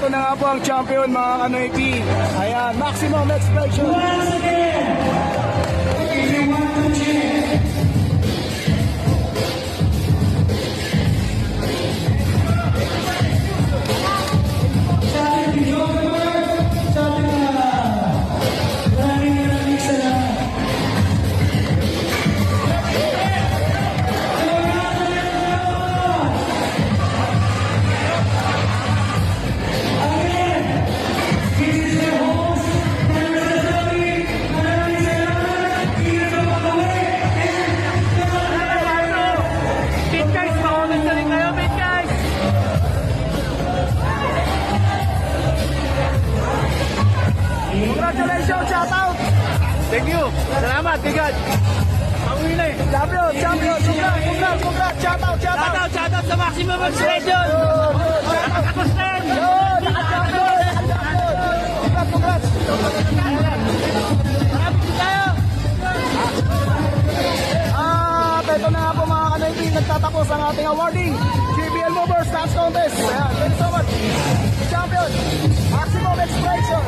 na nga po ang champion mga kanoypi. Ayan, maximum expression. Once again, if you want to cheer, Congratulations, shout out. Thank you. Salamat, bigat. Pauwi na eh. Champion, congrats, shout out. Shout out sa maximum expression. Congrats. Ito na nga po mga kanoypi, nagtatapos ang ating awarding JBL Movers Dance Contest. Ayan, thank you so much. Champion, maximum expression.